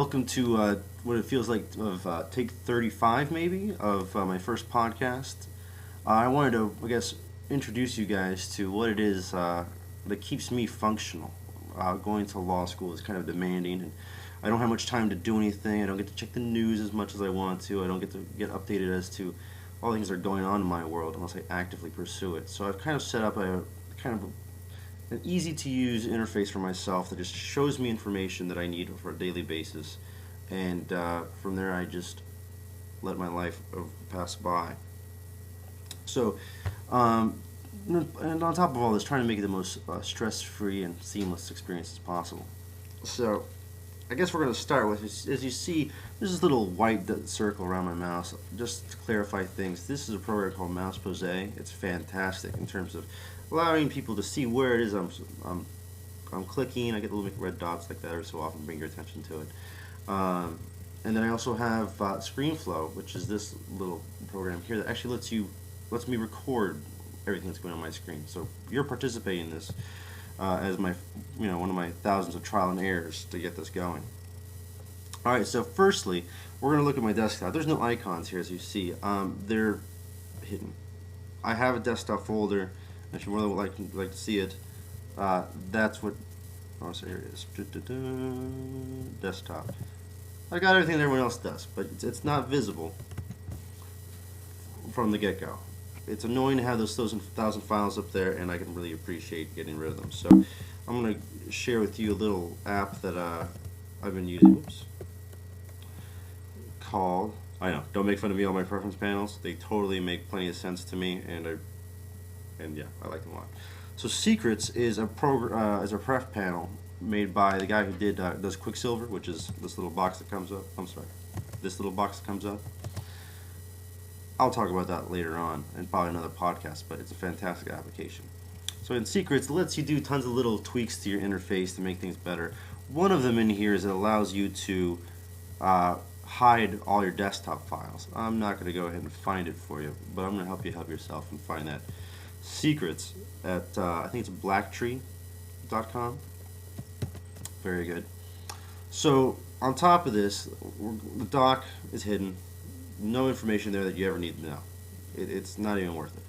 Welcome to what it feels like of take 35 maybe of my first podcast. I wanted to, introduce you guys to what it is that keeps me functional. Going to law school is kind of demanding, and I don't have much time to do anything. I don't get to check the news as much as I want to. I don't get to get updated as to all things that are going on in my world unless I actively pursue it. So I've kind of set up a kind of an easy to use interface for myself that just shows me information that I need for a daily basis, and from there I just let my life pass by. So, and on top of all this, trying to make it the most stress-free and seamless experience as possible. So, I guess we're going to start with, as you see, there's this little white circle around my mouse. Just to clarify things, this is a program called Mouse Pose. It's fantastic in terms of allowing people to see where it is I'm clicking. I get little red dots like that every so often, bring your attention to it. And then I also have ScreenFlow, which is this little program here that actually lets me record everything that's going on my screen. So you're participating in this as one of my thousands of trial and errors to get this going. All right. So firstly, we're going to look at my desktop. There's no icons here, as you see. They're hidden. I have a desktop folder. If you really like to see it, that's what. Oh, so here it is. Desktop. I got everything that everyone else does, but it's not visible from the get-go. It's annoying to have those thousand files up there, and I can really appreciate getting rid of them. So I'm going to share with you a little app that I've been using. Oops. Called. I know. Don't make fun of me on my preference panels. They totally make plenty of sense to me, and yeah, I like them a lot. So Secrets is a pref panel made by the guy who does Quicksilver, which is this little box that comes up. I'm sorry, this little box that comes up. I'll talk about that later on in probably another podcast, but it's a fantastic application. So in Secrets, it lets you do tons of little tweaks to your interface to make things better. One of them in here is it allows you to hide all your desktop files. I'm not going to go ahead and find it for you, but I'm going to help you help yourself and find that. Secrets at I think it's blacktree.com. Very good. So on top of this, the dock is hidden. No information there that you ever need to know. It's not even worth it.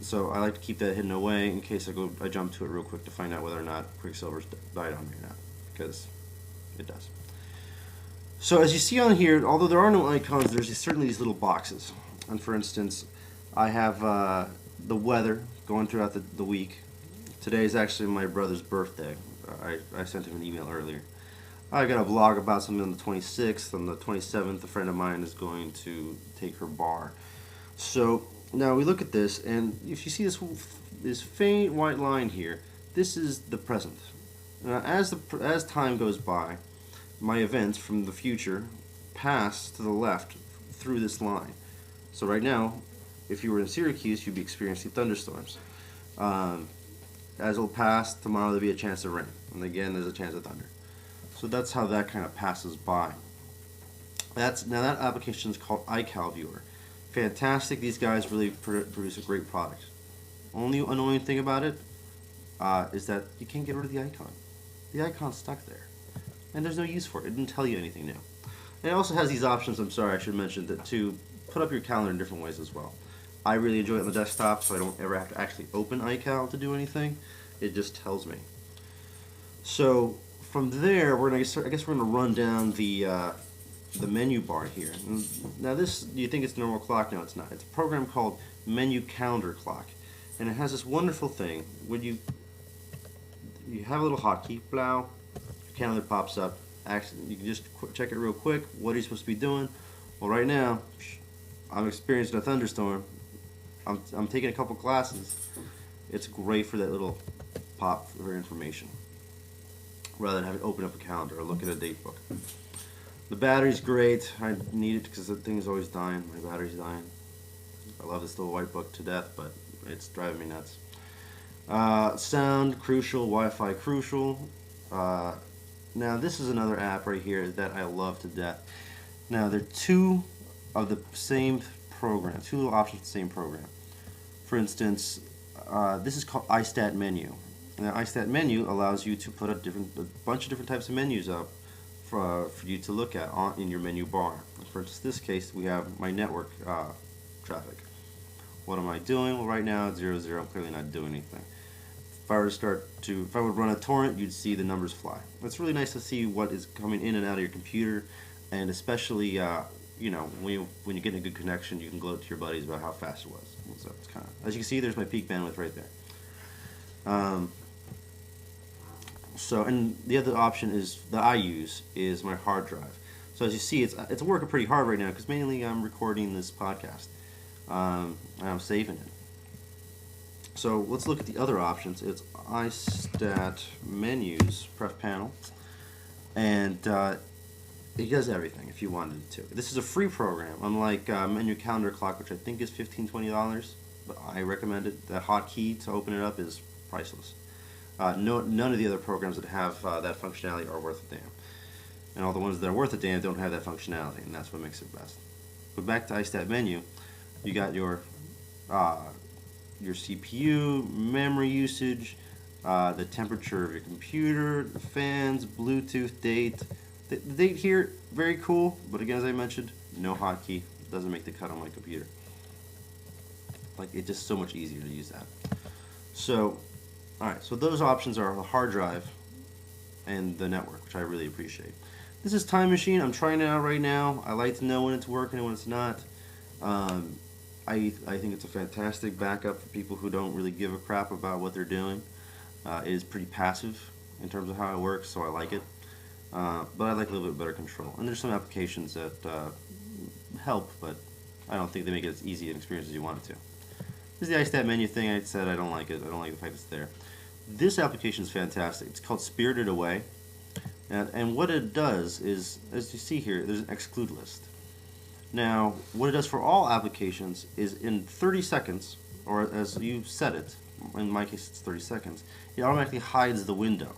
So I like to keep that hidden away in case I jump to it real quick to find out whether or not Quicksilver's died on me or not, because it does. So as you see on here, although there are no icons, there's certainly these little boxes. And for instance, I have the weather going throughout the week. Today is actually my brother's birthday. I sent him an email earlier. I got a blog about something on the 26th. On the 27th, a friend of mine is going to take her bar. So now we look at this, and if you see this faint white line here, this is the present. Now, as time goes by, my events from the future pass to the left through this line. So right now, if you were in Syracuse, you'd be experiencing thunderstorms. As it'll pass, tomorrow there'll be a chance of rain. And again, there's a chance of thunder. So that's how that kind of passes by. Now that application is called iCal Viewer. Fantastic. These guys really produce a great product. Only annoying thing about it is that you can't get rid of the icon. The icon's stuck there. And there's no use for it. It didn't tell you anything new. And it also has these options, I'm sorry, I should mention, that to put up your calendar in different ways as well. I really enjoy it on the desktop, so I don't ever have to actually open iCal to do anything. It just tells me. So from there, I guess we're gonna run down the menu bar here. Now this, you think it's a normal clock? No, it's not. It's a program called Menu Calendar Clock, and it has this wonderful thing when you have a little hotkey, blow, your calendar pops up. Actually, you can just check it real quick. What are you supposed to be doing? Well, right now, I'm experiencing a thunderstorm. I'm taking a couple classes. It's great for that little pop for information, rather than having to open up a calendar or look at a date book. The battery's great. I need it because the thing's always dying. My battery's dying. I love this little white book to death, but it's driving me nuts. Sound crucial, Wi-Fi crucial. Now this is another app right here that I love to death. Now there are two of the same program, two little options of the same program. For instance, this is called iStat Menu. Now iStat Menu allows you to put a bunch of different types of menus up for you to look at in your menu bar. For this case, we have my network traffic. What am I doing? Well, right now it's 0, 0. I'm clearly not doing anything. If I would run a torrent, you'd see the numbers fly. It's really nice to see what is coming in and out of your computer, and especially when you're getting a good connection, you can gloat to your buddies about how fast it was. So it's kind of, as you can see, there's my peak bandwidth right there. And the other option that I use is my hard drive. So as you see, it's working pretty hard right now because mainly I'm recording this podcast and I'm saving it. So let's look at the other options. It's iStat menus pref panel, and it does everything if you wanted it to. This is a free program, unlike Menu Calendar Clock, which I think is $15, $20, but I recommend it. The hotkey to open it up is priceless. None of the other programs that have that functionality are worth a damn. And all the ones that are worth a damn don't have that functionality, and that's what makes it best. But back to iStat menu, you got your CPU, memory usage, the temperature of your computer, the fans, Bluetooth, date. The date here, very cool, but again, as I mentioned, no hotkey. Doesn't make the cut on my computer. Like, it's just so much easier to use that. So, alright, so those options are the hard drive and the network, which I really appreciate. This is Time Machine. I'm trying it out right now. I like to know when it's working and when it's not. I think it's a fantastic backup for people who don't really give a crap about what they're doing. It is pretty passive in terms of how it works, so I like it. But I like a little bit better control. And there's some applications that help, but I don't think they make it as easy an experience as you want it to. This is the iStat menu thing. I said I don't like it. I don't like the fact it's there. This application is fantastic. It's called Spirited Away. And what it does is, as you see here, there's an exclude list. Now, what it does for all applications is in 30 seconds, or as you set it, in my case it's 30 seconds, it automatically hides the window.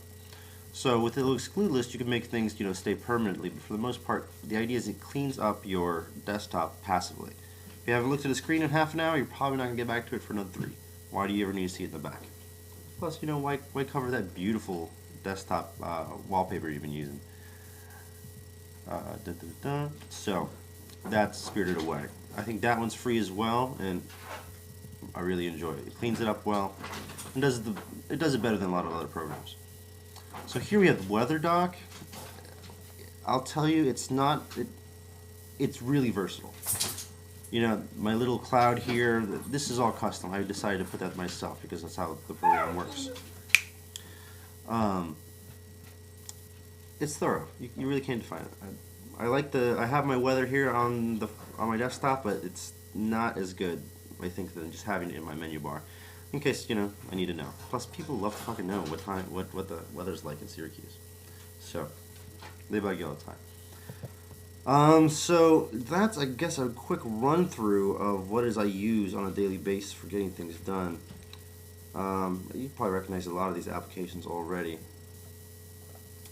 So with the little exclude list, you can make things stay permanently, but for the most part, the idea is it cleans up your desktop passively. If you haven't looked at a screen in half an hour, you're probably not going to get back to it for another 3. Why do you ever need to see it in the back? Plus, why cover that beautiful desktop wallpaper you've been using? So that's Spirited Away. I think that one's free as well, and I really enjoy it. It cleans it up well, and it does it better than a lot of other programs. So here we have Weather Dock. I'll tell you, it's really versatile. My little cloud here, this is all custom. I decided to put that myself because that's how the program works. It's thorough. You really can't define it. I have my weather here on my desktop, but it's not as good, I think, than just having it in my menu bar. In case, I need to know. Plus, people love to fucking know what the weather's like in Syracuse. So, they bug you all the time. So, that's, I guess, a quick run-through of what it is I use on a daily basis for getting things done. You probably recognize a lot of these applications already,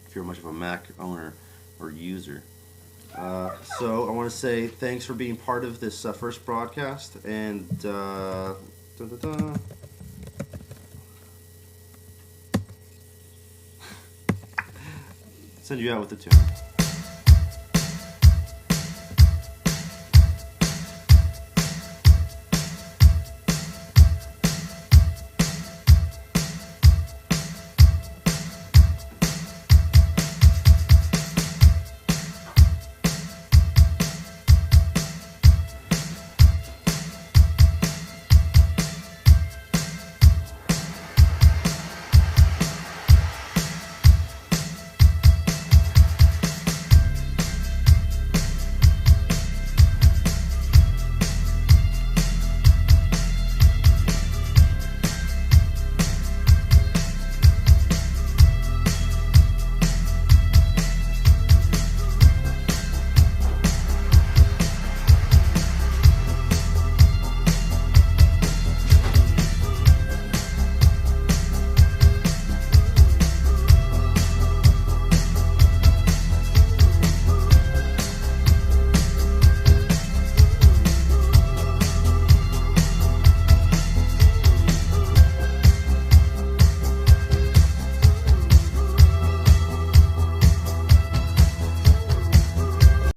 if you're much of a Mac owner or user. So, I want to say thanks for being part of this first broadcast, and send you out with the tune.